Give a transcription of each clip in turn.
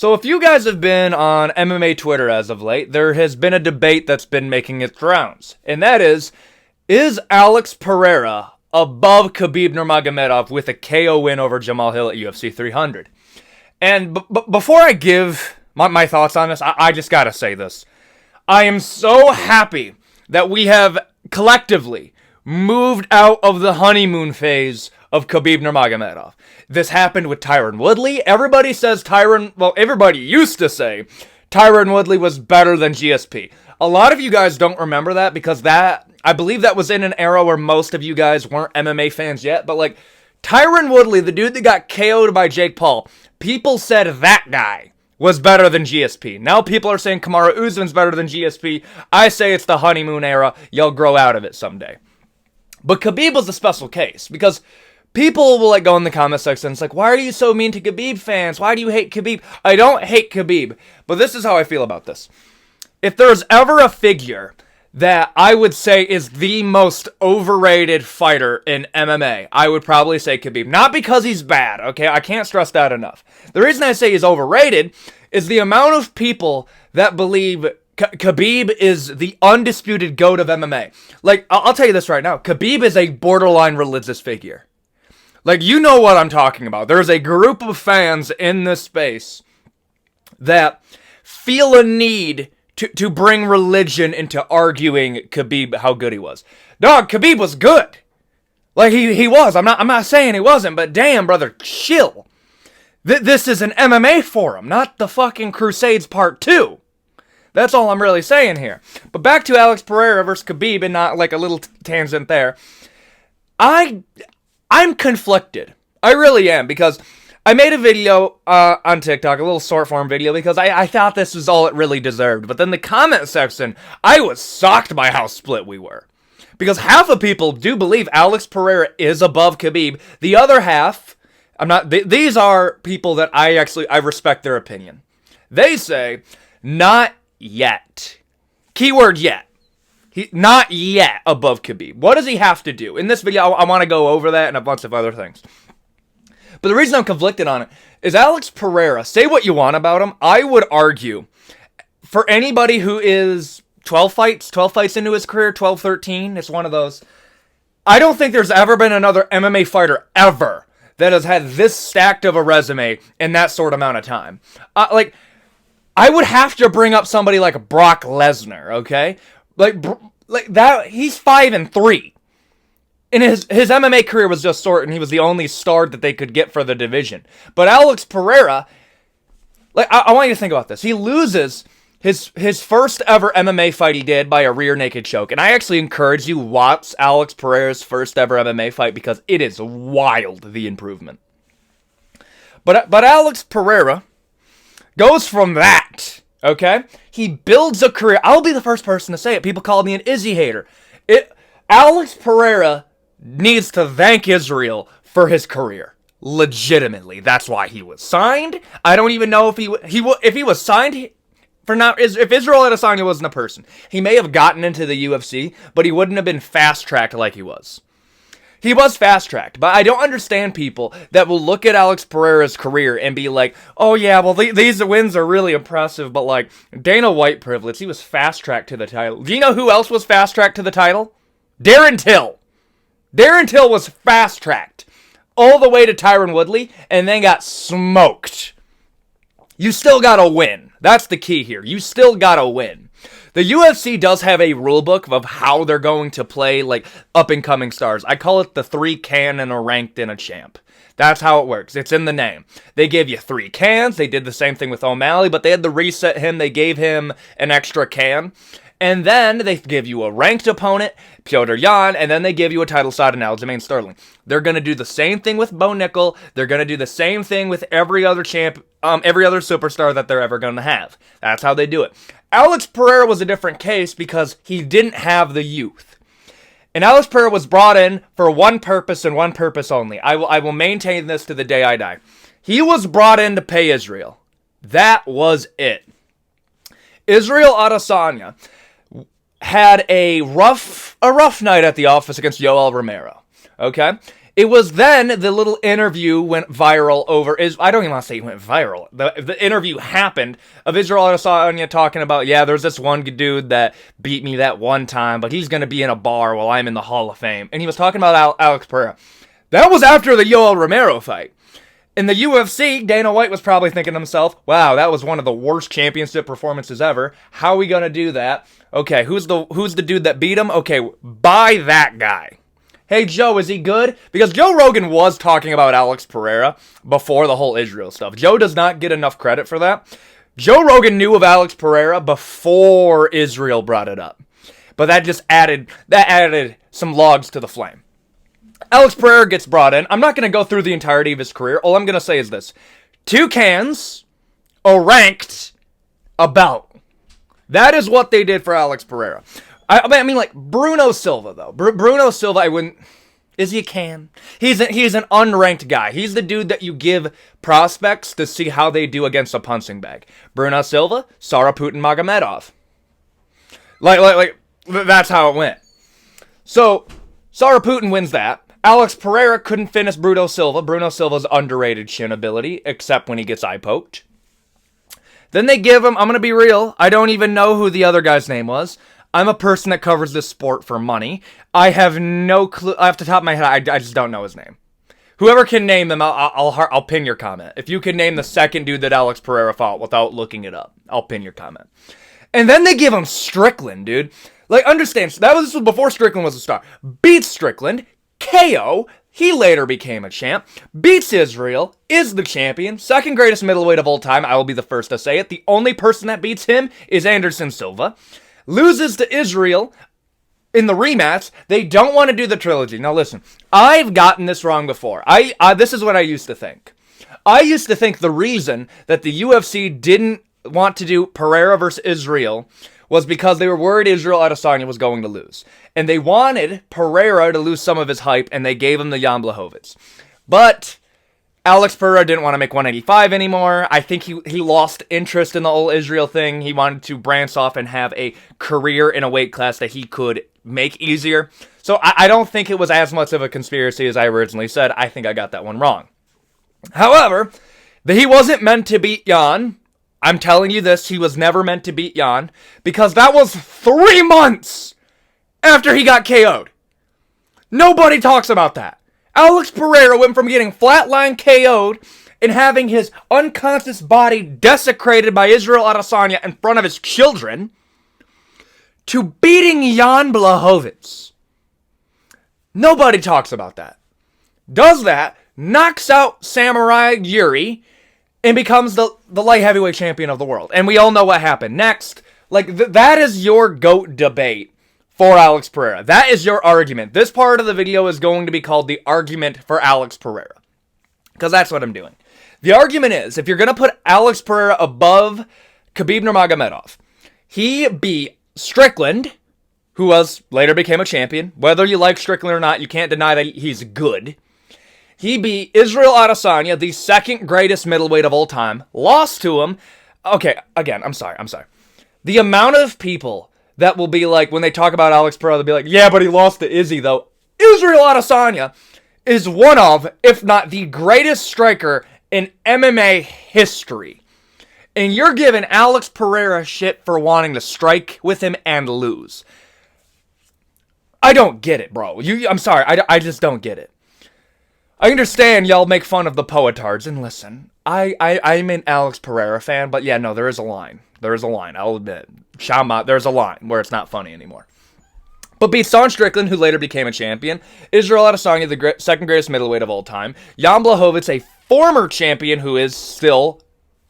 So if you guys have been on MMA Twitter as of late, there has been a debate that's been making its rounds. And that is Alex Pereira above Khabib Nurmagomedov with a KO win over Jamal Hill at UFC 300? And before I give my thoughts on this, I just gotta say this. I am so happy that we have collectively moved out of the honeymoon phase of Khabib Nurmagomedov. This happened with Tyron Woodley. Everybody used to say Tyron Woodley was better than GSP. A lot of you guys don't remember that because I believe that was in an era where most of you guys weren't MMA fans yet, but like Tyron Woodley, the dude that got KO'd by Jake Paul, people said that guy was better than GSP. Now people are saying Kamaru Usman's better than GSP. I say it's the honeymoon era. You'll grow out of it someday. But Khabib was a special case because people will go in the comment section and it's like, why are you so mean to Khabib fans? Why do you hate Khabib? I don't hate Khabib, but this is how I feel about this. If there's ever a figure that I would say is the most overrated fighter in MMA, I would probably say Khabib. Not because he's bad, okay? I can't stress that enough. The reason I say he's overrated is the amount of people that believe Khabib is the undisputed GOAT of MMA. Like, I'll tell you this right now. Khabib is a borderline religious figure. Like, you know what I'm talking about. There's a group of fans in this space that feel a need to bring religion into arguing Khabib how good he was. Dog, Khabib was good. Like, he was. I'm not saying he wasn't, but damn, brother, chill. This is an MMA forum, not the fucking Crusades Part 2. That's all I'm really saying here. But back to Alex Pereira versus Khabib, and not like a little tangent there. I'm conflicted. I really am, because I made a video on TikTok, a little short form video, because I thought this was all it really deserved. But then the comment section, I was shocked by how split we were. Because half of people do believe Alex Pereira is above Khabib. The other half, these are people that I respect their opinion. They say, not yet. Keyword yet. Not yet above Khabib. What does he have to do? In this video, I want to go over that and a bunch of other things. But the reason I'm conflicted on it is Alex Pereira, say what you want about him, I would argue, for anybody who is 12 fights into his career, 12, 13, it's one of those. I don't think there's ever been another MMA fighter ever that has had this stacked of a resume in that short amount of time. I would have to bring up somebody like Brock Lesnar, okay? Like that, he's 5-3. And his MMA career was just short, and he was the only star that they could get for the division. But Alex Pereira, I want you to think about this. He loses his first ever MMA fight he did by a rear naked choke. And I actually encourage you watch Alex Pereira's first ever MMA fight because it is wild, the improvement. But Alex Pereira goes from that, okay? He builds a career. I'll be the first person to say it. People call me an Izzy hater. Alex Pereira needs to thank Israel for his career. Legitimately. That's why he was signed. I don't even know if he was signed for not. If Israel had signed, he wasn't a person. He may have gotten into the UFC, but he wouldn't have been fast-tracked like he was. He was fast-tracked, but I don't understand people that will look at Alex Pereira's career and be like, oh yeah, well these wins are really impressive, but like Dana White privilege, he was fast-tracked to the title. Do you know who else was fast-tracked to the title? Darren Till. Darren Till was fast-tracked all the way to Tyron Woodley and then got smoked. You still gotta win. That's the key here. You still gotta win. The UFC does have a rule book of how they're going to play like up-and-coming stars. I call it the 3 can and a ranked and a champ. That's how it works. It's in the name. They give you 3 cans. They did the same thing with O'Malley, but they had to reset him. They gave him an extra can. And then they give you a ranked opponent, Piotr Jan, and then they give you a title shot in Aljamain Sterling. They're going to do the same thing with Bo Nickel. They're going to do the same thing with every other every other superstar that they're ever going to have. That's how they do it. Alex Pereira was a different case because he didn't have the youth. And Alex Pereira was brought in for one purpose and one purpose only. I will maintain this to the day I die. He was brought in to pay Israel. That was it. Israel Adesanya had a rough night at the office against Yoel Romero. Okay? It was then the little interview went viral over. I don't even want to say it went viral. The interview happened of Israel Adesanya talking about, yeah, there's this one dude that beat me that one time, but he's going to be in a bar while I'm in the Hall of Fame. And he was talking about Alex Pereira. That was after the Yoel Romero fight. In the UFC, Dana White was probably thinking to himself, wow, that was one of the worst championship performances ever. How are we going to do that? Okay, who's the dude that beat him? Okay, buy that guy. Hey, Joe, is he good? Because Joe Rogan was talking about Alex Pereira before the whole Israel stuff. Joe does not get enough credit for that. Joe Rogan knew of Alex Pereira before Israel brought it up. But that just added some logs to the flame. Alex Pereira gets brought in. I'm not going to go through the entirety of his career. All I'm going to say is this. 2 cans, a ranked, a bout. That is what they did for Alex Pereira. I mean, like, Bruno Silva, though. Bruno Silva, I wouldn't... Is he a can? He's an unranked guy. He's the dude that you give prospects to see how they do against a punching bag. Bruno Silva, Saraputin Magomedov. Like, that's how it went. So, Saraputin wins that. Alex Pereira couldn't finish Bruno Silva. Bruno Silva's underrated shin ability, except when he gets eye-poked. Then they give him... I'm going to be real. I don't even know who the other guy's name was. I'm a person that covers this sport for money. I have no clue. Off the top of my head, I just don't know his name. Whoever can name them, I'll pin your comment. If you can name the second dude that Alex Pereira fought without looking it up, I'll pin your comment. And then they give him Strickland, dude. Like, understand, this was before Strickland was a star. Beats Strickland, KO. He later became a champ. Beats Israel, is the champion. Second greatest middleweight of all time. I will be the first to say it. The only person that beats him is Anderson Silva. Loses to Israel in the rematch. They don't want to do the trilogy. Now listen, I've gotten this wrong before. This is what I used to think. I used to think the reason that the UFC didn't want to do Pereira versus Israel was because they were worried Israel Adesanya was going to lose. And they wanted Pereira to lose some of his hype, and they gave him the Jan Blachowicz. But Alex Pereira didn't want to make 185 anymore. I think he lost interest in the whole Israel thing. He wanted to branch off and have a career in a weight class that he could make easier. So I don't think it was as much of a conspiracy as I originally said. I think I got that one wrong. However, he wasn't meant to beat Jan. I'm telling you this, he was never meant to beat Jan, because that was 3 months after he got KO'd. Nobody talks about that. Alex Pereira went from getting flatline KO'd and having his unconscious body desecrated by Israel Adesanya in front of his children to beating Jan Blachowicz. Nobody talks about that. Does that, knocks out Samurai Yuri, and becomes the light heavyweight champion of the world. And we all know what happened next. Like, that is your GOAT debate for Alex Pereira. That is your argument. This part of the video is going to be called the argument for Alex Pereira, because that's what I'm doing. The argument is, if you're going to put Alex Pereira above Khabib Nurmagomedov, he beat Strickland, who later became a champion. Whether you like Strickland or not, you can't deny that he's good. He beat Israel Adesanya, the second greatest middleweight of all time, lost to him. Okay, again, I'm sorry. The amount of people that will be like, when they talk about Alex Pereira, they'll be like, yeah, but he lost to Izzy, though. Israel Adesanya is one of, if not the greatest striker in MMA history. And you're giving Alex Pereira shit for wanting to strike with him and lose. I don't get it, bro. I'm sorry, I just don't get it. I understand y'all make fun of the poetards, and listen, I'm an Alex Pereira fan, but yeah, no, there is a line. There is a line, I'll admit. Shama, there's a line where it's not funny anymore. But beats Sean Strickland, who later became a champion. Israel Adesanya, the second greatest middleweight of all time. Jan Blachowicz, a former champion who is still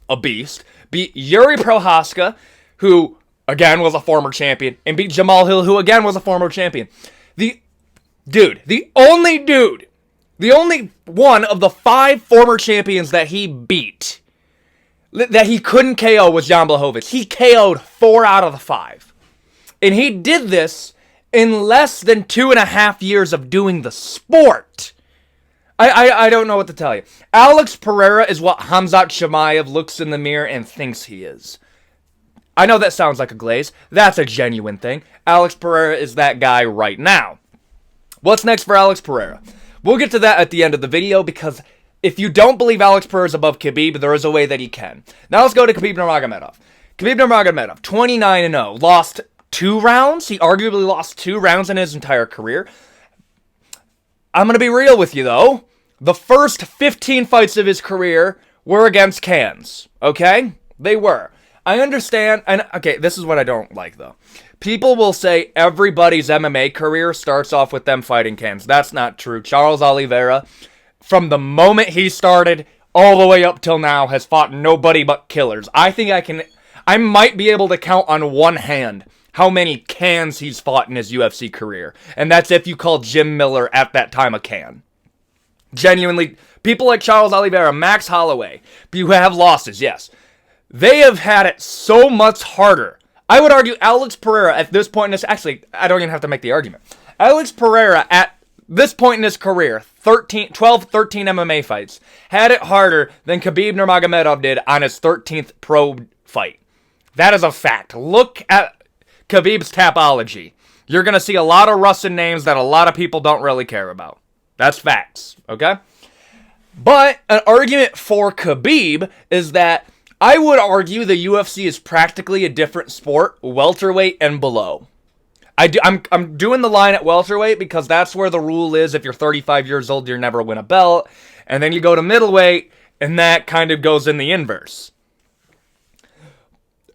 a beast. Beat Yuri Prohaska, who, again, was a former champion. And beat Jamal Hill, who, again, was a former champion. The only one of the 5 former champions that he beat, that he couldn't KO, was Jan Blachowicz. He KO'd 4 out of the 5. And he did this in less than 2.5 years of doing the sport. I don't know what to tell you. Alex Pereira is what Khamzat Chimaev looks in the mirror and thinks he is. I know that sounds like a glaze. That's a genuine thing. Alex Pereira is that guy right now. What's next for Alex Pereira? We'll get to that at the end of the video, because if you don't believe Alex Pereira is above Khabib, there is a way that he can. Now let's go to Khabib Nurmagomedov. Khabib Nurmagomedov, 29-0, lost 2 rounds. He arguably lost 2 rounds in his entire career. I'm going to be real with you, though. The first 15 fights of his career were against cans, okay? They were. I understand, and okay, this is what I don't like, though. People will say everybody's MMA career starts off with them fighting cans. That's not true. Charles Oliveira, from the moment he started all the way up till now, has fought nobody but killers. I might be able to count on one hand how many cans he's fought in his UFC career. And that's if you call Jim Miller at that time a can. Genuinely, people like Charles Oliveira, Max Holloway, who have losses, yes. They have had it so much harder. I would argue Alex Pereira at this point in his... Actually, I don't even have to make the argument. Alex Pereira at this point in his career, 13 MMA fights, had it harder than Khabib Nurmagomedov did on his 13th pro fight. That is a fact. Look at Khabib's Tapology. You're going to see a lot of Russian names that a lot of people don't really care about. That's facts, okay? But an argument for Khabib is that I would argue the UFC is practically a different sport, welterweight and below. I'm doing the line at welterweight because that's where the rule is if you're 35 years old, you'll never win a belt. And then you go to middleweight, and that kind of goes in the inverse.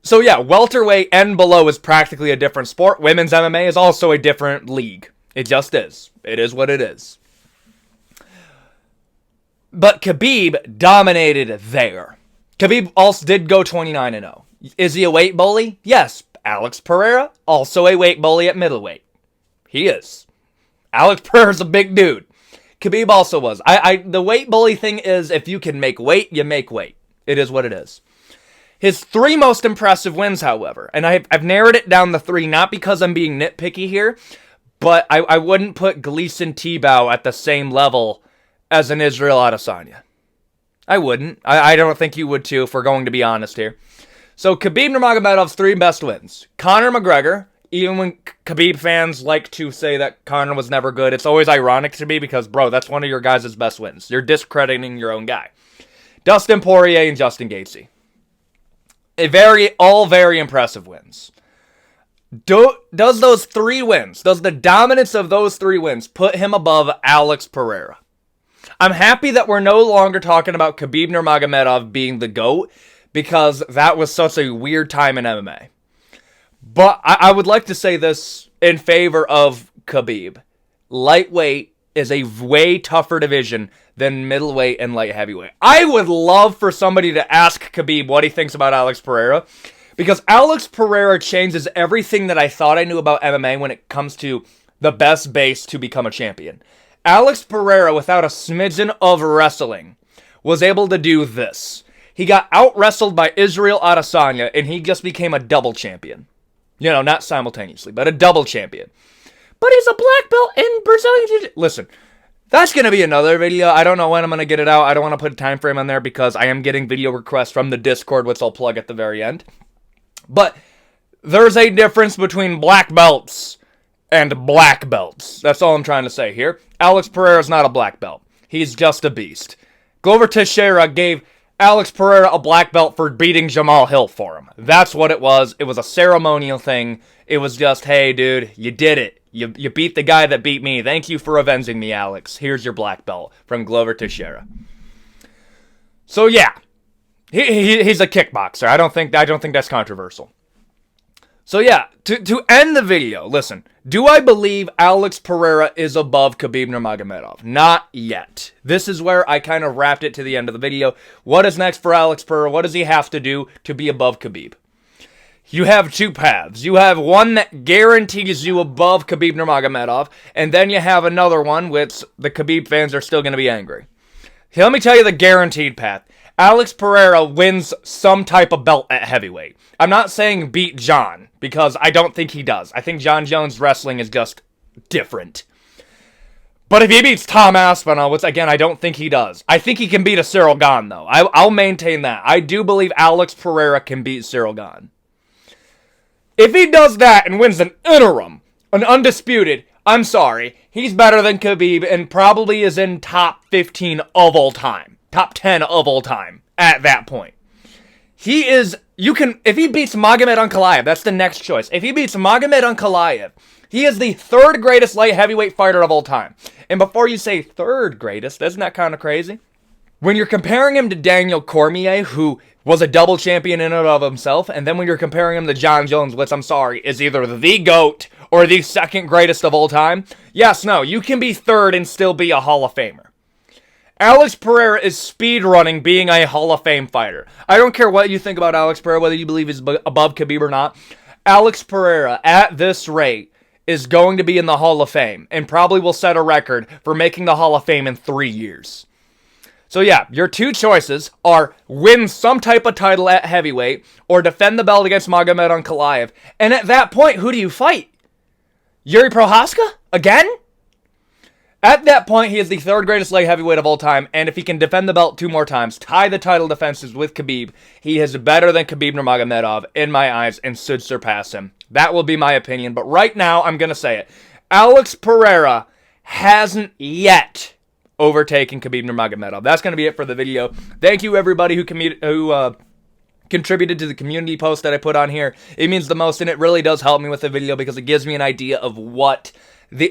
So yeah, welterweight and below is practically a different sport. Women's MMA is also a different league. It just is. It is what it is. But Khabib dominated there. Khabib also did go 29-0. Is he a weight bully? Yes. Alex Pereira, also a weight bully at middleweight. He is. Alex Pereira's a big dude. Khabib also was. The weight bully thing is, if you can make weight, you make weight. It is what it is. His 3 most impressive wins, however, and I've narrowed it down to 3, not because I'm being nitpicky here, but I wouldn't put Gleison Tebow at the same level as an Israel Adesanya. I wouldn't. I don't think you would too, if we're going to be honest here. So Khabib Nurmagomedov's 3 best wins. Conor McGregor, even when Khabib fans like to say that Conor was never good, it's always ironic to me because, bro, that's one of your guys' best wins. You're discrediting your own guy. Dustin Poirier and Justin Gaethje. All very impressive wins. Does those 3 wins, does the dominance of those 3 wins put him above Alex Pereira? I'm happy that we're no longer talking about Khabib Nurmagomedov being the GOAT, because that was such a weird time in MMA. But I would like to say this in favor of Khabib. Lightweight is a way tougher division than middleweight and light heavyweight. I would love for somebody to ask Khabib what he thinks about Alex Pereira, because Alex Pereira changes everything that I thought I knew about MMA when it comes to the best base to become a champion. Alex Pereira, without a smidgen of wrestling, was able to do this. He got out-wrestled by Israel Adesanya, and he just became a double champion. You know, not simultaneously, but a double champion. But he's a black belt in Brazilian Jiu-Jitsu. Listen, that's going to be another video. I don't know when I'm going to get it out. I don't want to put a time frame on there because I am getting video requests from the Discord, which I'll plug at the very end. But there's a difference between black belts and black belts. That's all I'm trying to say here. Alex Pereira's not a black belt. He's just a beast. Glover Teixeira gave Alex Pereira a black belt for beating Jamal Hill for him. That's what it was. It was a ceremonial thing. It was just, hey, dude, you did it. You beat the guy that beat me. Thank you for avenging me, Alex. Here's your black belt from Glover Teixeira. So yeah, he's a kickboxer. I don't think that's controversial. So yeah, to end the video, listen, do I believe Alex Pereira is above Khabib Nurmagomedov? Not yet. This is where I kind of wrapped it to the end of the video. What is next for Alex Pereira? What does he have to do to be above Khabib? You have 2 paths. You have one that guarantees you above Khabib Nurmagomedov, and then you have another one which the Khabib fans are still going to be angry. Here, let me tell you the guaranteed path. Alex Pereira wins some type of belt at heavyweight. I'm not saying beat John, because I don't think he does. I think John Jones' wrestling is just different. But if he beats Tom Aspinall, which again, I don't think he does. I think he can beat a Cyril Gane, though. I'll maintain that. I do believe Alex Pereira can beat Cyril Gane. If he does that and wins an interim, an undisputed, I'm sorry. He's better than Khabib and probably is in top 15 of all time. Top 10 of all time at that point. He is, if he beats Magomed Ankalaev, that's the next choice. If he beats Magomed Ankalaev, he is the third greatest light heavyweight fighter of all time. And before you say third greatest, isn't that kind of crazy? When you're comparing him to Daniel Cormier, who was a double champion in and of himself, and then when you're comparing him to John Jones, which I'm sorry, is either the GOAT or the second greatest of all time, yes, no, you can be third and still be a Hall of Famer. Alex Pereira is speedrunning being a Hall of Fame fighter. I don't care what you think about Alex Pereira, whether you believe he's above Khabib or not. Alex Pereira, at this rate, is going to be in the Hall of Fame and probably will set a record for making the Hall of Fame in 3 years. So yeah, your two choices are win some type of title at heavyweight or defend the belt against Magomed Ankalaev. And at that point, who do you fight? Yuri Prochazka? Again? At that point, he is the third greatest light heavyweight of all time, and if he can defend the belt 2 more times, tie the title defenses with Khabib, he is better than Khabib Nurmagomedov in my eyes and should surpass him. That will be my opinion, but right now, I'm going to say it. Alex Pereira hasn't yet overtaken Khabib Nurmagomedov. That's going to be it for the video. Thank you, everybody who contributed to the community post that I put on here. It means the most, and it really does help me with the video because it gives me an idea of what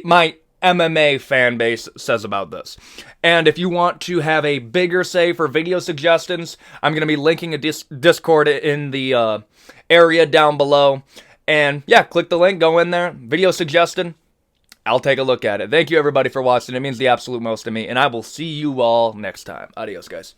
my MMA fan base says about this. And if you want to have a bigger say for video suggestions, I'm going to be linking a Discord in the area down below. And yeah, click the link, go in there, video suggestion, I'll take a look at it. Thank you everybody for watching. It means the absolute most to me, and I will see you all next time. Adios, guys.